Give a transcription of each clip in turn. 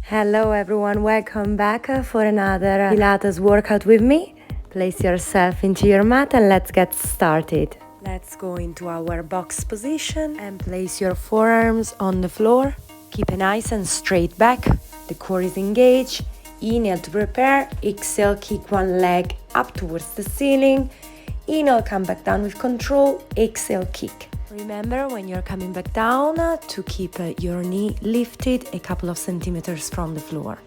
Hello everyone, welcome back for another Pilates workout with me. Place yourself into your mat and let's get started. Let's go into our box position and place your forearms on the floor. Keep a nice and straight back. The core is engaged. Inhale to prepare. Exhale, kick one leg up towards the ceiling. Inhale, come back down with control. Exhale, kick. Remember when you're coming back down to keep your knee lifted a couple of centimeters from the floor.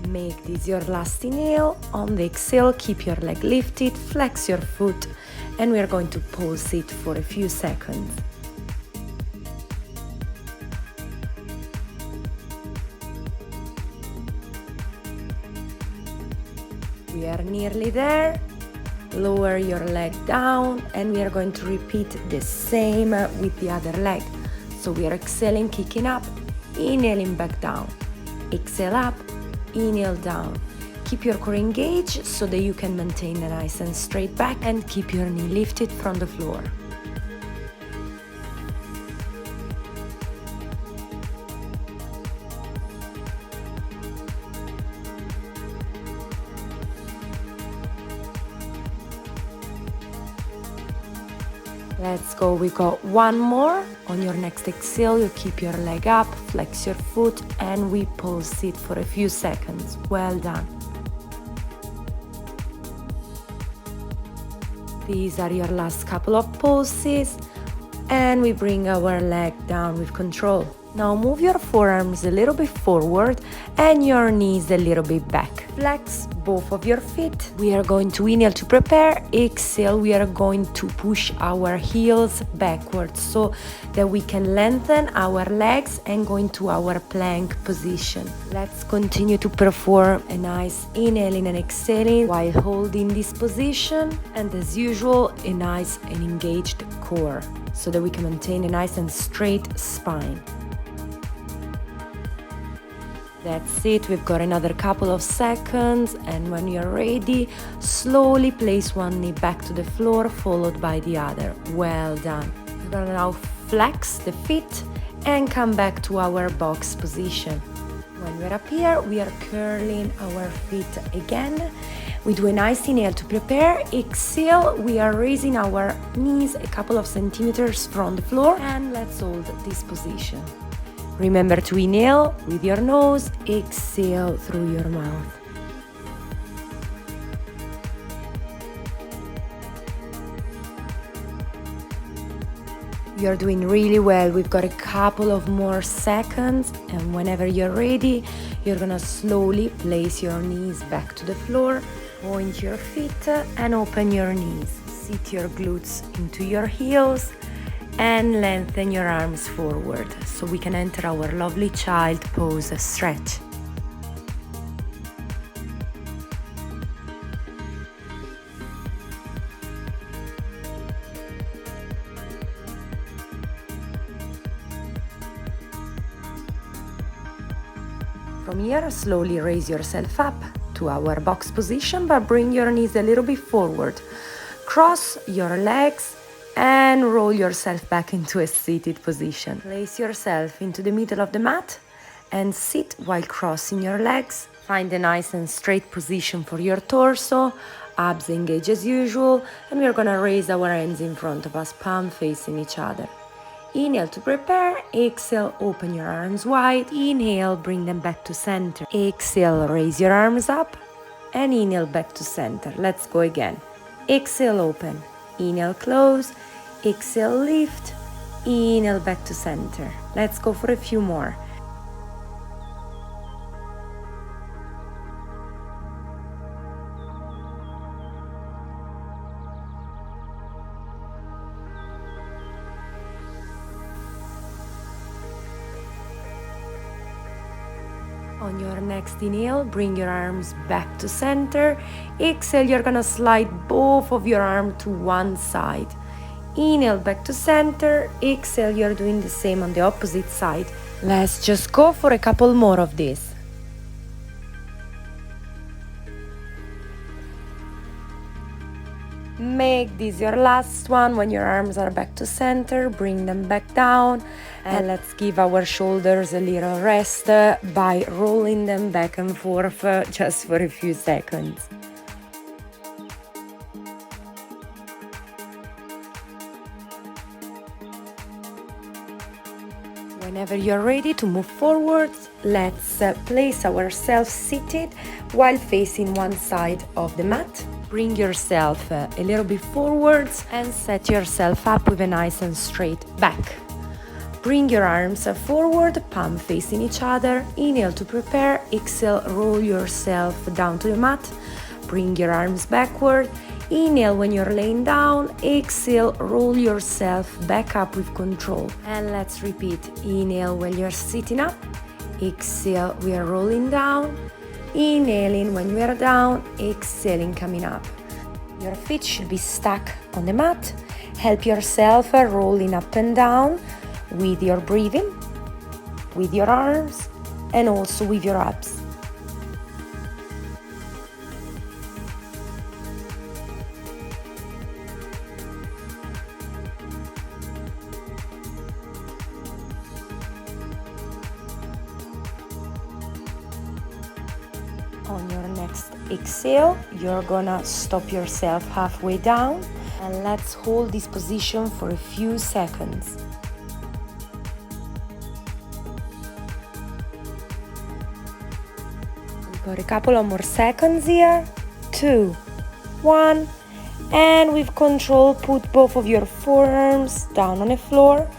Make this your last inhale. On the exhale, keep your leg lifted, flex your foot, and we are going to pulse it for a few seconds. We are nearly there. Lower your leg down and we are going to repeat the same with the other leg. So we are exhaling, kicking up, inhaling back down. Exhale up, inhale down. Keep your core engaged so that you can maintain a nice and straight back and keep your knee lifted from the floor. Let's go, we got one more. On your next exhale, you keep your leg up, flex your foot, and we pulse it for a few seconds. Well done. These are your last couple of pulses, and we bring our leg down with control. Now move your forearms a little bit forward and your knees a little bit back. Flex both of your feet. We are going to inhale to prepare. Exhale, we are going to push our heels backwards so that we can lengthen our legs and go into our plank position. Let's continue to perform a nice inhaling and exhaling while holding this position. And as usual, a nice and engaged core so that we can maintain a nice and straight spine. That's it, we've got another couple of seconds, and when you're ready, slowly place one knee back to the floor, followed by the other. Well done. We're gonna now flex the feet and come back to our box position. When we're up here, we are curling our feet again. We do a nice inhale to prepare. Exhale, we are raising our knees a couple of centimeters from the floor, and let's hold this position. Remember to inhale with your nose, exhale through your mouth. You're doing really well. We've got a couple of more seconds, and whenever you're ready, you're gonna slowly place your knees back to the floor, point your feet and open your knees. Sit your glutes into your heels and lengthen your arms forward so we can enter our lovely child pose stretch. From here, slowly raise yourself up to our box position, but bring your knees a little bit forward. Cross your legs and roll yourself back into a seated position. Place yourself into the middle of the mat and sit while crossing your legs. Find a nice and straight position for your torso. Abs engage as usual, and we're gonna raise our hands in front of us, palm facing each other. Inhale to prepare. Exhale, open your arms wide. Inhale, bring them back to center. Exhale, raise your arms up, and inhale back to center. Let's go again. Exhale, open. Inhale, close. Exhale, lift. Inhale, back to center. Let's go for a few more. On your next inhale, bring your arms back to center. Exhale, you're gonna slide both of your arms to one side. Inhale, back to center. Exhale, you're doing the same on the opposite side. Let's just go for a couple more of this. Make this your last one. When your arms are back to center, bring them back down, and let's give our shoulders a little rest by rolling them back and forth just for a few seconds. Whenever you're ready to move forward, let's place ourselves seated while facing one side of the mat. Bring yourself a little bit forwards and set yourself up with a nice and straight back. Bring your arms forward, palm facing each other. Inhale to prepare, exhale, roll yourself down to the mat. Bring your arms backward. Inhale when you're laying down, exhale, roll yourself back up with control. And let's repeat. Inhale when you're sitting up, exhale, we are rolling down. Inhaling when we are down, exhaling, coming up. Your feet should be stuck on the mat. Help yourself rolling up and down with your breathing, with your arms, and also with your abs. On your next exhale, you're gonna stop yourself halfway down, and let's hold this position for a few seconds. We've got a couple of more seconds here. 2, 1, and with control, put both of your forearms down on the floor.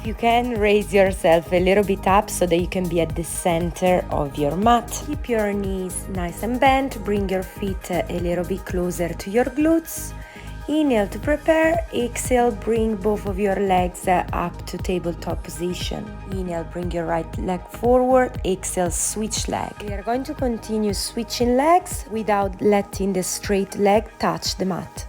You can raise yourself a little bit up so that you can be at the center of your mat. Keep your knees nice and bent. Bring your feet a little bit closer to your glutes. Inhale to prepare. Exhale, bring both of your legs up to tabletop position. Inhale, bring your right leg forward. Exhale, switch leg. We are going to continue switching legs without letting the straight leg touch the mat.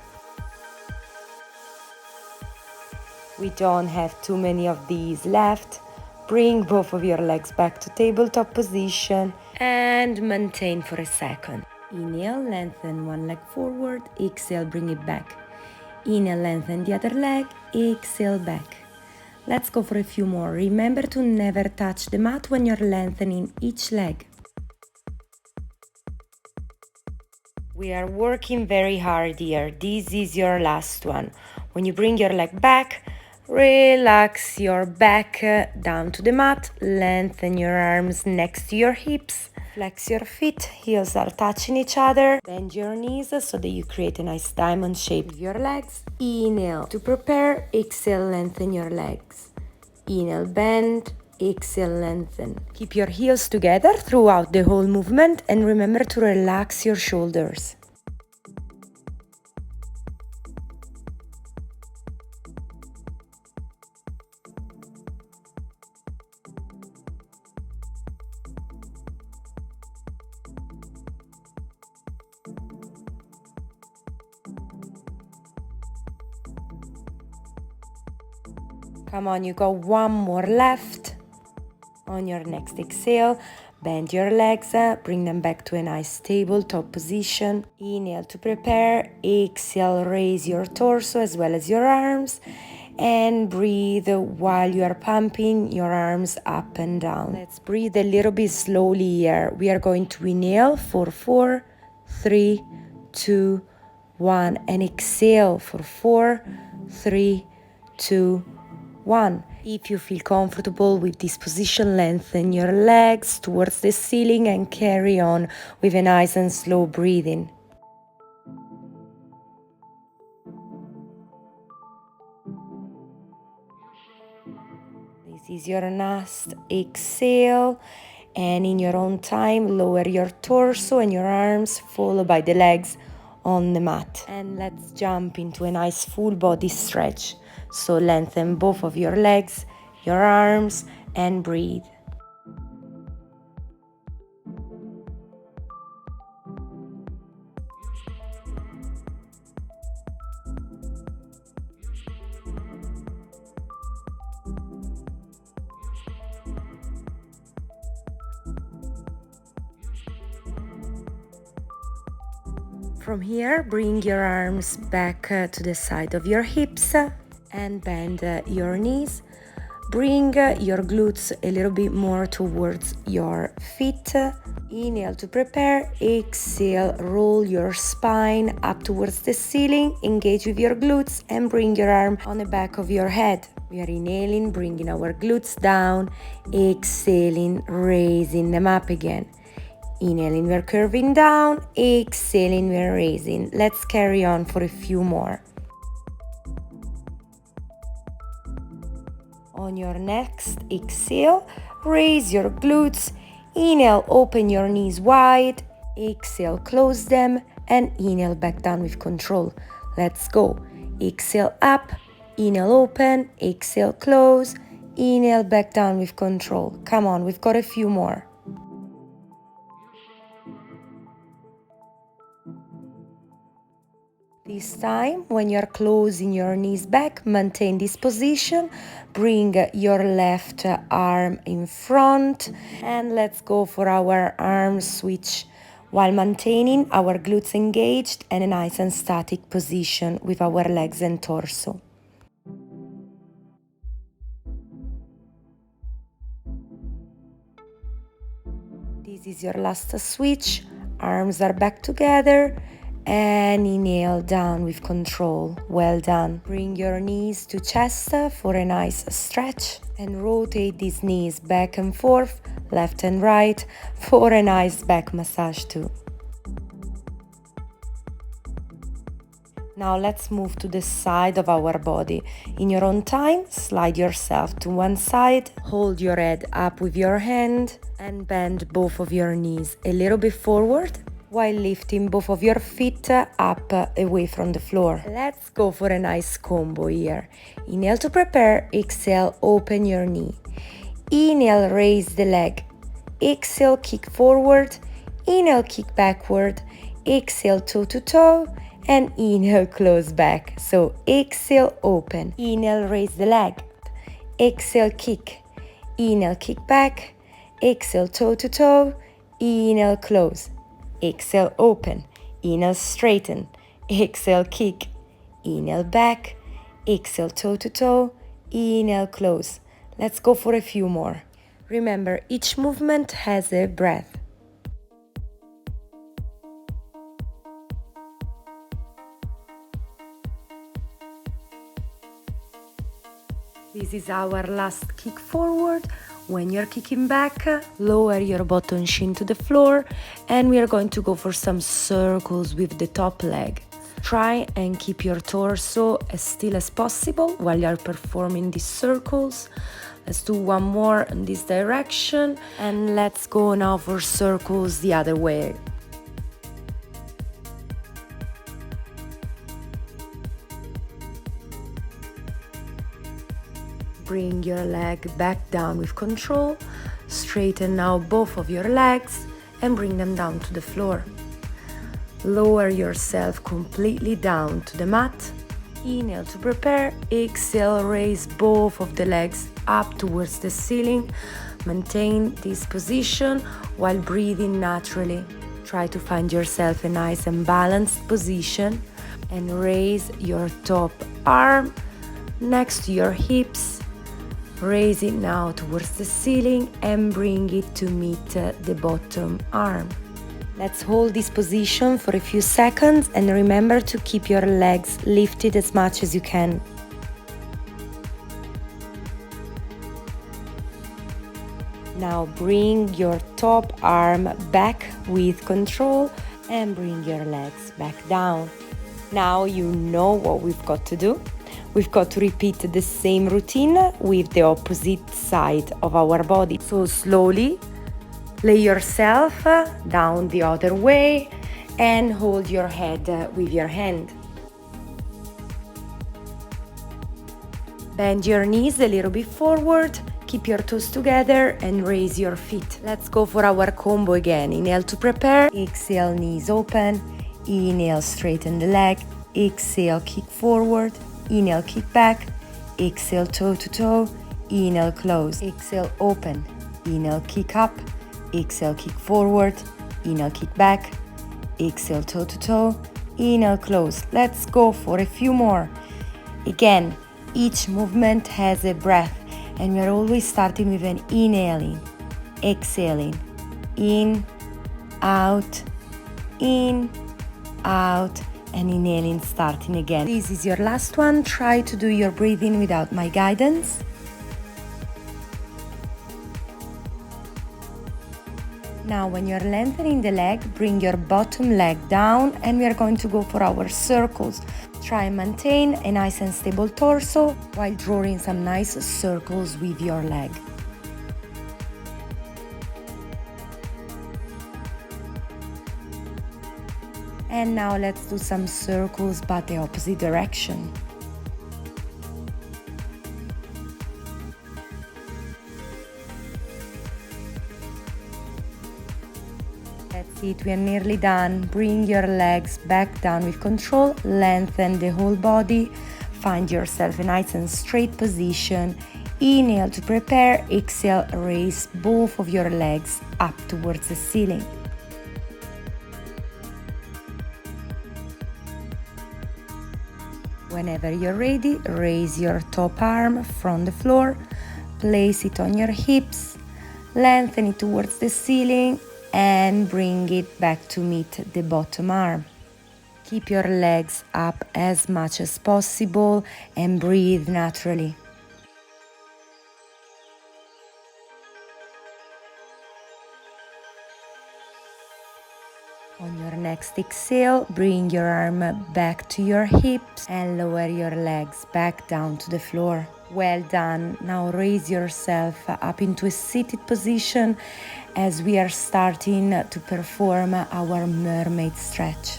We don't have too many of these left. Bring both of your legs back to tabletop position and maintain for a second. Inhale, lengthen one leg forward. Exhale, bring it back. Inhale, lengthen the other leg. Exhale, back. Let's go for a few more. Remember to never touch the mat when you're lengthening each leg. We are working very hard here. This is your last one. When you bring your leg back, relax your back down to the mat, lengthen your arms next to your hips, flex your feet, heels are touching each other, bend your knees so that you create a nice diamond shape with your legs. Inhale to prepare, exhale, lengthen your legs. Inhale, bend, exhale, lengthen. Keep your heels together throughout the whole movement and remember to relax your shoulders. Come on, you got one more left. On your next exhale, bend your legs, bring them back to a nice tabletop position. Inhale to prepare, exhale, raise your torso as well as your arms, and breathe while you are pumping your arms up and down. Let's breathe a little bit slowly here. We are going to inhale for 4, 3, 2, 1, and exhale for 4, 3, 2, 1. If you feel comfortable with this position, lengthen your legs towards the ceiling and carry on with a nice and slow breathing. This is your last exhale, and in your own time, lower your torso and your arms, followed by the legs on the mat. And let's jump into a nice full body stretch. So lengthen both of your legs, your arms, and breathe. From here, bring your arms back to the side of your hips and bend your knees. Bring your glutes a little bit more towards your feet. Inhale to prepare. Exhale, roll your spine up towards the ceiling. Engage with your glutes and bring your arm on the back of your head. We are inhaling, bringing our glutes down. Exhaling, raising them up again. Inhaling, we're curving down. Exhaling, we're raising. Let's carry on for a few more. On your next exhale, raise your glutes. Inhale, open your knees wide. Exhale, close them. And inhale, back down with control. Let's go. Exhale, up. Inhale, open. Exhale, close. Inhale, back down with control. Come on, we've got a few more. This time, when you're closing your knees back, maintain this position. Bring your left arm in front and let's go for our arm switch while maintaining our glutes engaged and a nice and static position with our legs and torso. This is your last switch. Arms are back together. And inhale down with control. Well done. Bring your knees to chest for a nice stretch and rotate these knees back and forth, left and right, for a nice back massage too. Now let's move to the side of our body. In your own time, slide yourself to one side, hold your head up with your hand and bend both of your knees a little bit forward while lifting both of your feet up away from the floor. Let's go for a nice combo here. Inhale to prepare, exhale, open your knee. Inhale, raise the leg. Exhale, kick forward. Inhale, kick backward. Exhale, toe to toe. And inhale, close back. So exhale, open. Inhale, raise the leg. Exhale, kick. Inhale, kick back. Exhale, toe to toe. Inhale, close. Exhale, open. Inhale, straighten. Exhale, kick. Inhale, back. Exhale, toe to toe. Inhale, close. Let's go for a few more. Remember, each movement has a breath. This is our last kick forward. When you're kicking back, lower your bottom shin to the floor and we are going to go for some circles with the top leg. Try and keep your torso as still as possible while you're performing these circles. Let's do one more in this direction and let's go now for circles the other way. Bring your leg back down with control. Straighten now both of your legs and bring them down to the floor. Lower yourself completely down to the mat. Inhale to prepare. Exhale, raise both of the legs up towards the ceiling. Maintain this position while breathing naturally. Try to find yourself a nice and balanced position and raise your top arm next to your hips. Raise it now towards the ceiling and bring it to meet the bottom arm. Let's hold this position for a few seconds and remember to keep your legs lifted as much as you can. Now bring your top arm back with control and bring your legs back down. Now you know what we've got to do. We've got to repeat the same routine with the opposite side of our body. So slowly lay yourself down the other way and hold your head with your hand. Bend your knees a little bit forward, keep your toes together and raise your feet. Let's go for our combo again. Inhale to prepare, exhale, knees open, inhale, straighten the leg, exhale, kick forward, inhale, kick back, exhale, toe to toe, inhale, close, exhale, open, inhale, kick up, exhale, kick forward, inhale, kick back, exhale, toe to toe, inhale, close. Let's go for a few more. Again, each movement has a breath, and we are always starting with an inhaling, exhaling, in, out, and inhaling, starting again. This is your last one. Try to do your breathing without my guidance. Now, when you're lengthening the leg, bring your bottom leg down, and we are going to go for our circles. Try and maintain a nice and stable torso while drawing some nice circles with your leg. And now let's do some circles but the opposite direction. That's it, we are nearly done. Bring your legs back down with control, lengthen the whole body, find yourself a nice and straight position. Inhale to prepare, exhale, raise both of your legs up towards the ceiling. Whenever you're ready, raise your top arm from the floor, place it on your hips, lengthen it towards the ceiling, and bring it back to meet the bottom arm. Keep your legs up as much as possible and breathe naturally. On your next exhale, bring your arm back to your hips and lower your legs back down to the floor. Well done. Now raise yourself up into a seated position as we are starting to perform our mermaid stretch.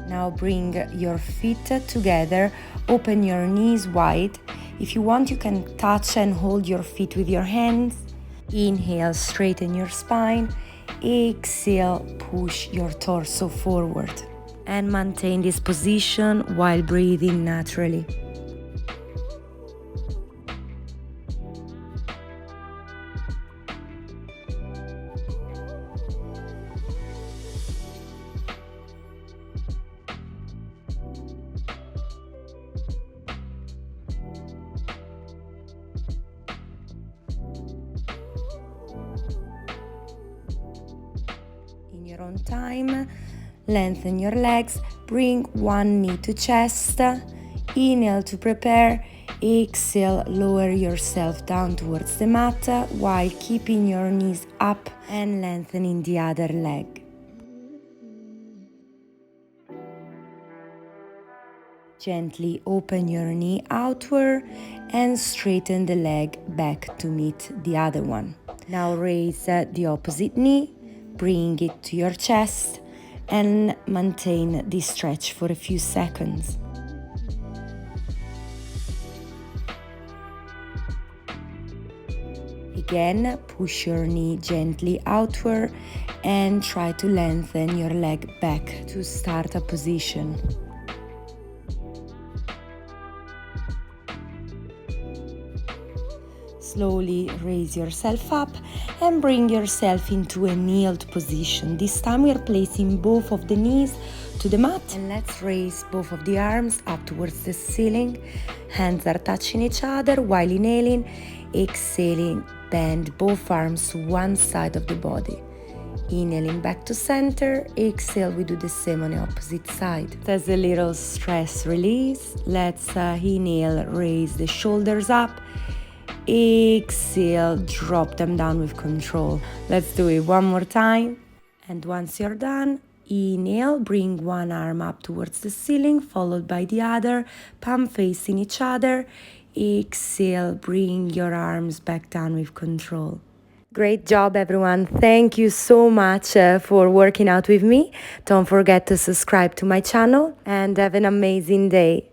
Now bring your feet together, open your knees wide. If you want, you can touch and hold your feet with your hands. Inhale, straighten your spine. Exhale, push your torso forward. And maintain this position while breathing naturally. Your own time, lengthen your legs, bring one knee to chest, inhale to prepare, exhale, lower yourself down towards the mat while keeping your knees up and lengthening the other leg. Gently open your knee outward and straighten the leg back to meet the other one. Now raise the opposite knee. Bring it to your chest and maintain this stretch for a few seconds. Again, push your knee gently outward and try to lengthen your leg back to starter position. Slowly raise yourself up and bring yourself into a kneeled position. This time we are placing both of the knees to the mat, and let's raise both of the arms up towards the ceiling. Hands are touching each other while inhaling. Exhaling, bend both arms to one side of the body. Inhaling back to center. Exhale, we do the same on the opposite side. As a little stress release, let's inhale, raise the shoulders up. Exhale, drop them down with control. Let's do it one more time. And once you're done, inhale, bring one arm up towards the ceiling, followed by the other, palm facing each other. Exhale, bring your arms back down with control. Great job, everyone. Thank you so much for working out with me. Don't forget to subscribe to my channel and have an amazing day.